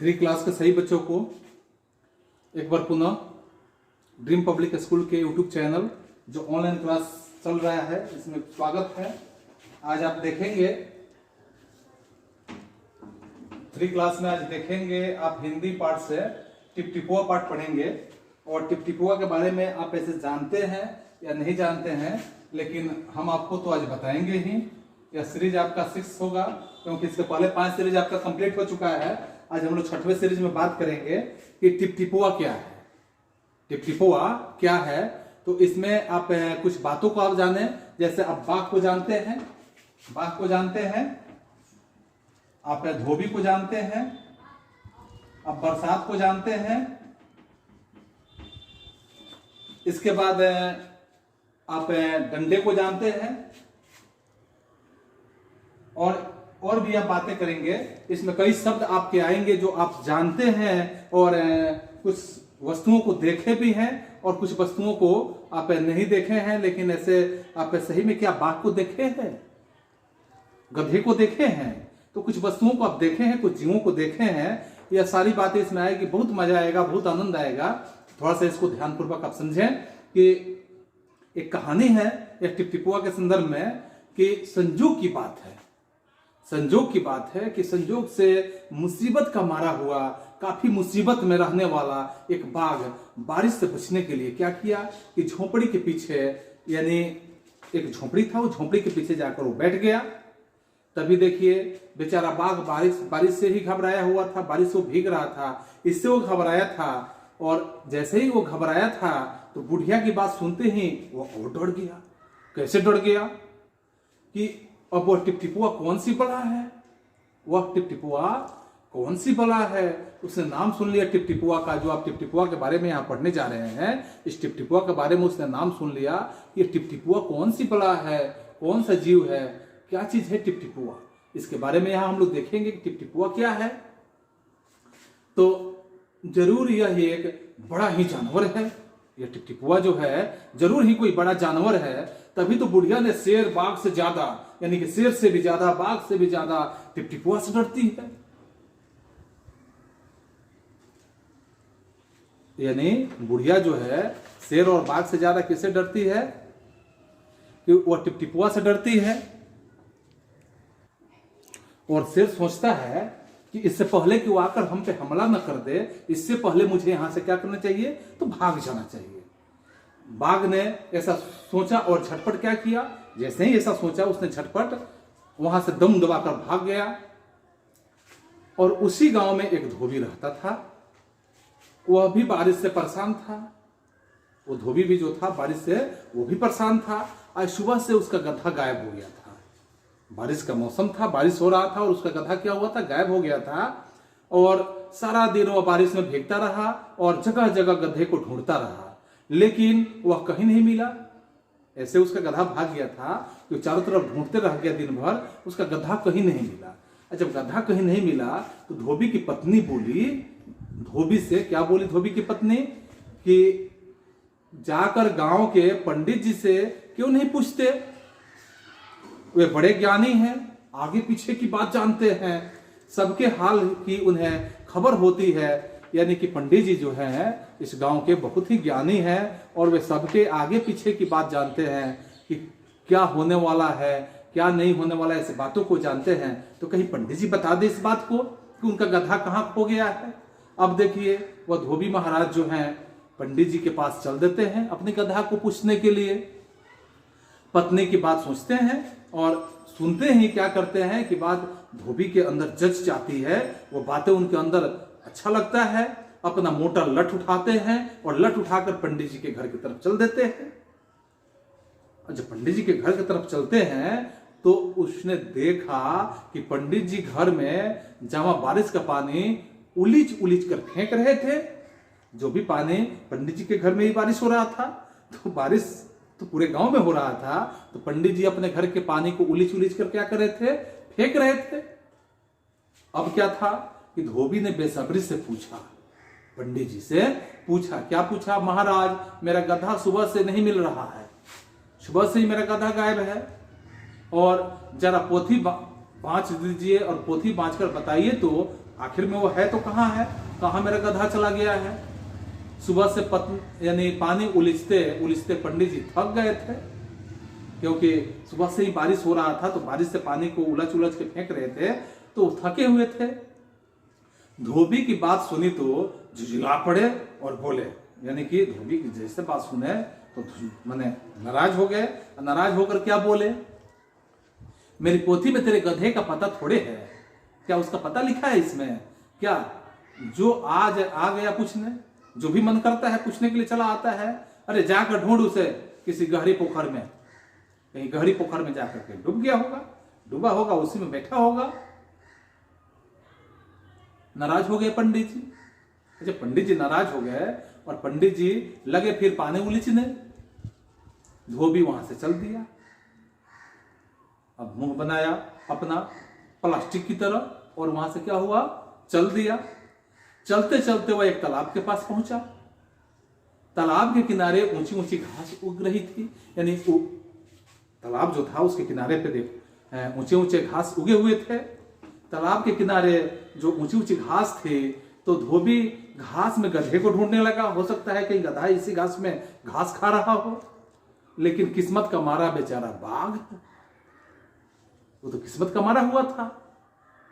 3 class के सभी बच्चों को एक बार पुनः ड्रीम पब्लिक स्कूल के यूट्यूब चैनल जो ऑनलाइन क्लास चल रहा है इसमें स्वागत है। आज आप देखेंगे 3 क्लास में आज देखेंगे आप हिंदी पाठ से टिपटिपुआ पाठ पढ़ेंगे और टिपटिपुआ के बारे में आप ऐसे जानते हैं या नहीं जानते हैं, लेकिन हम आपको तो आज बताएंगे ही। यह सीरीज आपका 6 होगा क्योंकि इसके पहले 5 सीरीज आपका कंप्लीट हो चुका है। आज हम लोग 6वें सीरीज में बात करेंगे कि टिपटिपुआ क्या है। टिपटिपुआ क्या है तो इसमें आप कुछ बातों को आप जाने, जैसे आप बाघ को जानते हैं, आप धोबी को जानते हैं, आप बरसात को जानते हैं, इसके बाद आप डंडे को जानते हैं और भी आप बातें करेंगे। इसमें कई शब्द आपके आएंगे जो आप जानते हैं और कुछ वस्तुओं को देखे भी हैं और कुछ वस्तुओं को आप नहीं देखे हैं। लेकिन ऐसे आप सही में क्या बाघ को देखे हैं, गधे को देखे हैं, तो कुछ वस्तुओं को आप देखे हैं, कुछ जीवों को देखे हैं। यह सारी बातें इसमें आएगी, बहुत मजा आएगा, बहुत आनंद आएगा। थोड़ा सा इसको ध्यानपूर्वक आप समझें कि एक कहानी है एक टिपटिपुआ के संदर्भ में कि संजोग की बात है। संजोग की बात है कि संजोग से मुसीबत का मारा हुआ, काफी मुसीबत में रहने वाला एक बाघ बारिश से बचने के लिए क्या किया कि झोपड़ी के पीछे, यानी एक झोपड़ी था, वो झोपड़ी के पीछे जाकर वो बैठ गया। तभी देखिए बेचारा बाघ बारिश से ही घबराया हुआ था, बारिश से वो भीग रहा था, इससे वो घबराया था। और जैसे ही वो घबराया था तो बुढ़िया की बात सुनते ही वो और डर गया। कैसे डर गया कि अब वह टिपटिपुआ कौन सी बला है, वह टिपटिपुआ कौन सी बला है। उसने नाम सुन लिया टिपटिपुआ का, जो आप टिपटिपुआ के बारे में यहाँ पढ़ने जा रहे हैं, इस टिपटिपुआ के बारे में उसने नाम सुन लिया। ये टिपटिपुआ कौन सी बला है, कौन सा जीव है, क्या चीज है टिपटिपुआ, इसके बारे में यहाँ हम लोग देखेंगे कि टिपटिपुआ क्या है। तो जरूर यह एक बड़ा ही जानवर है। यह टिपटिपुआ जो है जरूर ही कोई बड़ा जानवर है। तभी तो बुढ़िया ने शेर बाघ से ज्यादा, यानी कि शेर से भी ज्यादा, बाघ से भी ज्यादा टिपटिपुआ से डरती है। यानी बुढ़िया जो है शेर और बाघ से ज्यादा किससे डरती है कि वह टिपटिपुआ से डरती है। और शेर सोचता है कि इससे पहले कि वो आकर हम पे हमला न कर दे, इससे पहले मुझे यहां से क्या करना चाहिए, तो भाग जाना चाहिए। बाघ ने ऐसा सोचा और झटपट क्या किया, जैसे ही ऐसा सोचा उसने झटपट वहां से दम दबाकर भाग गया। और उसी गांव में एक धोबी रहता था, वह भी बारिश से परेशान था। वो धोबी भी जो था बारिश से वो भी परेशान था। आज सुबह से उसका गधा गायब हो गया था। बारिश का मौसम था, बारिश हो रहा था और उसका गधा क्या हुआ था, गायब हो गया था। और सारा दिन वह बारिश में भीगता रहा और जगह जगह गधे को ढूंढता रहा, लेकिन वह कहीं नहीं मिला। ऐसे उसका गधा भाग गया था तो चारों तरफ ढूंढते रह गया दिन भर, उसका गधा कहीं नहीं मिला। जब गधा कहीं नहीं मिला तो धोबी की पत्नी बोली, धोबी से क्या बोली धोबी की पत्नी, कि जाकर गांव के पंडित जी से क्यों नहीं पूछते, वे बड़े ज्ञानी हैं, आगे पीछे की बात जानते हैं, सबके हाल की उन्हें खबर होती है। यानी कि पंडित जी जो हैं इस गांव के बहुत ही ज्ञानी हैं और वे सबके आगे पीछे की बात जानते हैं कि क्या होने वाला है, क्या नहीं होने वाला है, ऐसी बातों को जानते हैं। तो कहीं पंडित जी बता दे इस बात को कि उनका गधा कहाँ खो गया है। अब देखिए वह धोबी महाराज जो हैं पंडित जी के पास चल देते हैं अपने गधा को पूछने के लिए। पत्नी की बात सोचते हैं और सुनते ही क्या करते हैं कि बात धोबी के अंदर जच जाती है, वो बातें उनके अंदर अच्छा लगता है। अपना मोटा लठ उठाते हैं और लठ उठाकर पंडित जी के घर की तरफ चल देते हैं। और जब पंडित जी के घर की तरफ चलते हैं तो उसने देखा कि पंडित जी घर में जमा बारिश का पानी उलीच उलीच कर फेंक रहे थे। जो भी पानी पंडित जी के घर में ही बारिश हो रहा था, तो बारिश तो पूरे गांव में हो रहा था, तो पंडित जी अपने घर के पानी को उलीच उलीच कर क्या कर रहे थे, फेंक रहे थे। अब क्या था कि धोबी ने बेसब्री से पूछा, पंडित जी से पूछा, क्या पूछा, महाराज मेरा गधा सुबह से नहीं मिल रहा है, सुबह से ही मेरा गधा गायब है, और जरा पोथी बांच दीजिए और पोथी बांच कर बताइए तो आखिर में वो है तो कहाँ है, कहाँ मेरा गधा चला गया है। सुबह से यानी पानी उलिचते उलिचते पंडित जी थक गए थे, क्योंकि सुबह से ही बारिश हो रहा था, तो बारिश से पानी को उलझ उलझ के फेंक रहे थे, तो थके हुए थे। धोबी की बात सुनी तो झुझला पड़े और बोले, यानी कि धोबी की जैसे बात सुने तो माने नाराज हो गए। नाराज होकर क्या बोले, मेरी पोथी में तेरे गधे का पता थोड़े है, क्या उसका पता लिखा है इसमें? क्या जो आज आ गया पूछने, जो भी मन करता है पूछने के लिए चला आता है? अरे जाकर ढूंढ उसे किसी गहरी पोखर में, कहीं गहरी पोखर में जाकर के डूब गया होगा, डूबा होगा, उसी में बैठा होगा। नाराज हो गए पंडित जी। अच्छा, पंडित जी नाराज हो गए और पंडित जी लगे फिर पानी उलीचने। धोबी वहां से चल दिया, अब मुंह बनाया अपना प्लास्टिक की तरह और वहां से क्या हुआ, चल दिया। चलते चलते वह एक तालाब के पास पहुंचा। तालाब के किनारे ऊंची ऊंची घास उग रही थी, यानी तालाब जो था उसके किनारे पे देख ऊंचे ऊंचे घास उगे हुए थे। तालाब के किनारे जो ऊंची ऊंची घास थी, तो धोबी घास में गधे को ढूंढने लगा। हो सकता है कि गधा इसी घास में घास खा रहा हो, लेकिन किस्मत का मारा बेचारा बाघ, वो तो किस्मत का मारा हुआ था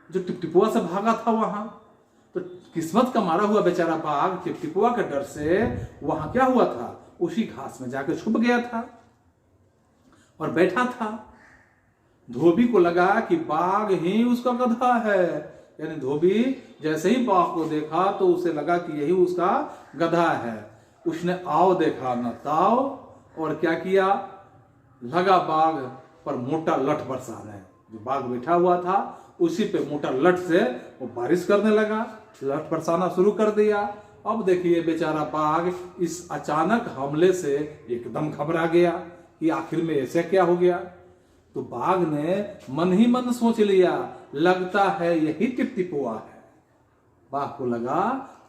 जो टिपटिपुआ से भागा था वहां। तो किस्मत का मारा हुआ बेचारा बाघ टिपटिपुआ के डर से वहां क्या हुआ था, उसी घास में जाकर छुप गया था और बैठा था। धोबी को लगा कि बाघ ही उसका गधा है, यानी धोबी जैसे ही बाघ को देखा तो उसे लगा कि यही उसका गधा है। उसने आओ देखा न ताओ, और क्या किया, लगा बाघ पर मोटा लठ बरसाने। जो बाघ बैठा हुआ था उसी पे मोटा लठ से वो बारिश करने लगा, लठ बरसाना शुरू कर दिया। अब देखिए बेचारा बाघ इस अचानक हमले से एकदम घबरा गया कि आखिर में ऐसे क्या हो गया। तो बाघ ने मन ही मन सोच लिया, लगता है यही टिपटिपुआ है। बाघ को लगा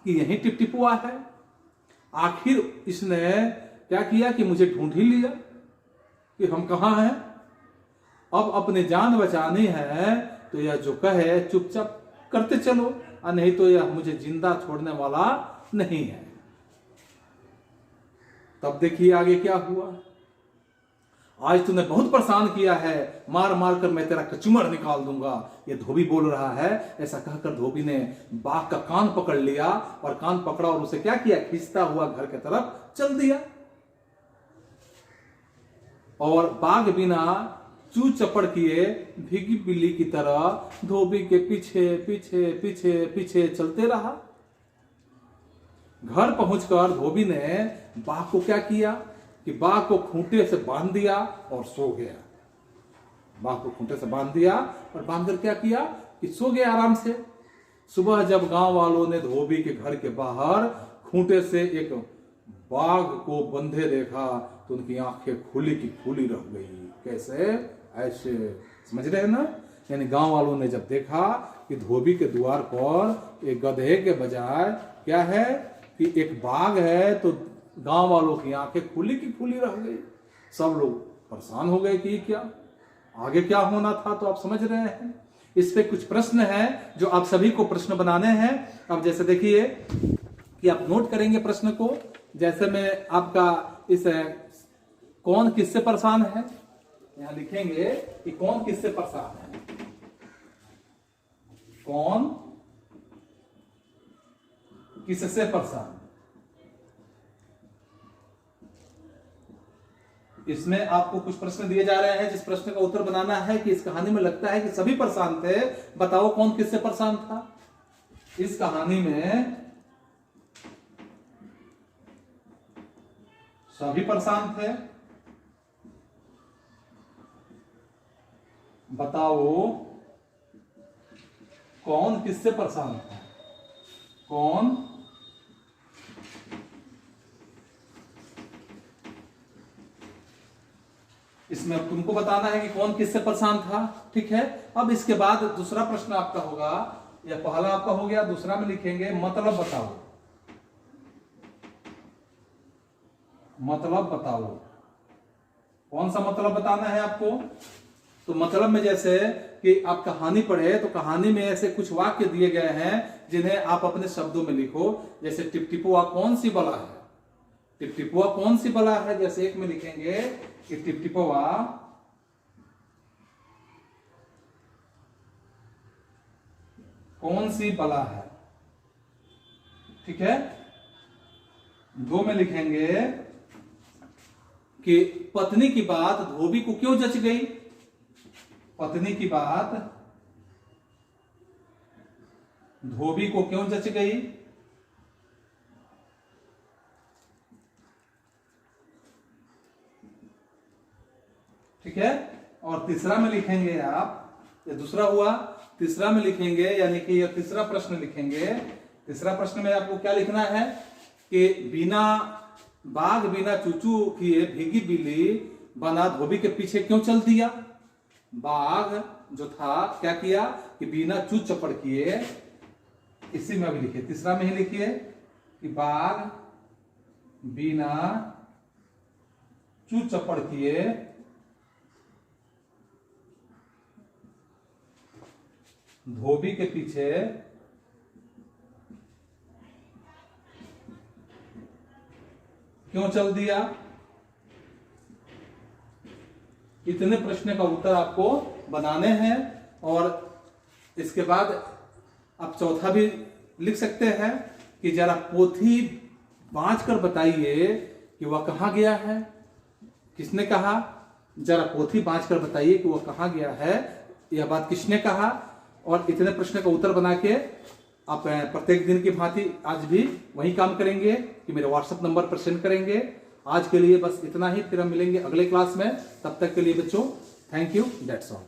कि यही टिपटिपुआ है। आखिर इसने क्या किया कि मुझे ढूंढ ही लिया कि हम कहां हैं। अब अपनी जान बचानी है तो यह जो कहे चुपचाप करते चलो, और नहीं तो यह मुझे जिंदा छोड़ने वाला नहीं है। तब देखिए आगे क्या हुआ। आज तूने बहुत परेशान किया है, मार मार कर मैं तेरा कचूमर निकाल दूंगा, ये धोबी बोल रहा है। ऐसा कहकर धोबी ने बाघ का कान पकड़ लिया और कान पकड़ा और उसे क्या किया, खींचता हुआ घर की तरफ चल दिया। और बाघ बिना चू चपड़ किए भीगी बिल्ली की तरह धोबी के पीछे पीछे पीछे पीछे चलते रहा। घर पहुंचकर धोबी ने बाघ को क्या किया कि बाघ को खूंटे से बांध दिया और सो गया। बाघ को खूंटे से बांध दिया और बांधकर क्या किया कि सो गया आराम से। सुबह जब गांव वालों ने धोबी के घर के बाहर खूंटे से एक बाघ को बंधे देखा तो उनकी आंखें खुली की खुली रह गई। कैसे, ऐसे, समझ रहे हैं ना। यानी गांव वालों ने जब देखा कि धोबी के द्वार पर एक गधे के बजाय क्या है कि एक बाघ है, तो गांव वालों की आंखें खुली की खुली रह गई। सब लोग परेशान हो गए कि क्या आगे क्या होना था। तो आप समझ रहे हैं। इस पे कुछ प्रश्न हैं जो आप सभी को प्रश्न बनाने हैं। अब जैसे देखिए कि आप नोट करेंगे प्रश्न को। जैसे मैं आपका इस कौन किससे परेशान है, यहां लिखेंगे कि कौन किससे परेशान है। कौन किससे परेशान। इसमें आपको कुछ प्रश्न दिए जा रहे हैं, जिस प्रश्न का उत्तर बनाना है कि इस कहानी में लगता है कि सभी परेशान थे, बताओ कौन किससे परेशान था। इस कहानी में सभी परेशान थे, बताओ कौन किससे परेशान था। कौन इसमें अब तुमको बताना है कि कौन किससे परेशान था। ठीक है। अब इसके बाद दूसरा प्रश्न आपका होगा, या पहला आपका हो गया, दूसरा में लिखेंगे मतलब बताओ। मतलब बताओ, कौन सा मतलब बताना है आपको। तो मतलब में जैसे कि आप कहानी पढ़े तो कहानी में ऐसे कुछ वाक्य दिए गए हैं जिन्हें आप अपने शब्दों में लिखो। जैसे टिपटिपुआ कौन सी बला है, टिपटिपुआ कौन सी बला है। जैसे एक में लिखेंगे कि टिपटिपुआ कौन सी बला है, ठीक है। दो में लिखेंगे कि पत्नी की बात धोबी को क्यों जच गई, पत्नी की बात धोबी को क्यों जच गई। ठीक है। और तीसरा में लिखेंगे आप, ये दूसरा हुआ, तीसरा में लिखेंगे यानी कि ये तीसरा प्रश्न लिखेंगे। तीसरा प्रश्न में आपको क्या लिखना है कि बिना बाघ बिना चूचू किए भीगी बिल्ली बना धोबी के पीछे क्यों चल दिया। बाघ जो था क्या किया कि बिना चूच चपड़ किए, इसी में भी लिखिए, तीसरा में ही लिखिए कि बाघ बिना चूच चपड़ किए धोबी के पीछे क्यों चल दिया। इतने प्रश्न का उत्तर आपको बनाने हैं। और इसके बाद आप चौथा भी लिख सकते हैं कि जरा पोथी बांच कर बताइए कि वह कहां गया है। किसने कहा, जरा पोथी बांच कर बताइए कि वह कहां गया है, यह बात किसने कहा। और इतने प्रश्न का उत्तर बना के आप प्रत्येक दिन की भांति आज भी वही काम करेंगे कि मेरे व्हाट्सएप नंबर पर सेंड करेंगे। आज के लिए बस इतना ही, फिर हम मिलेंगे अगले क्लास में। तब तक के लिए बच्चों थैंक यू, दैट्स ऑल।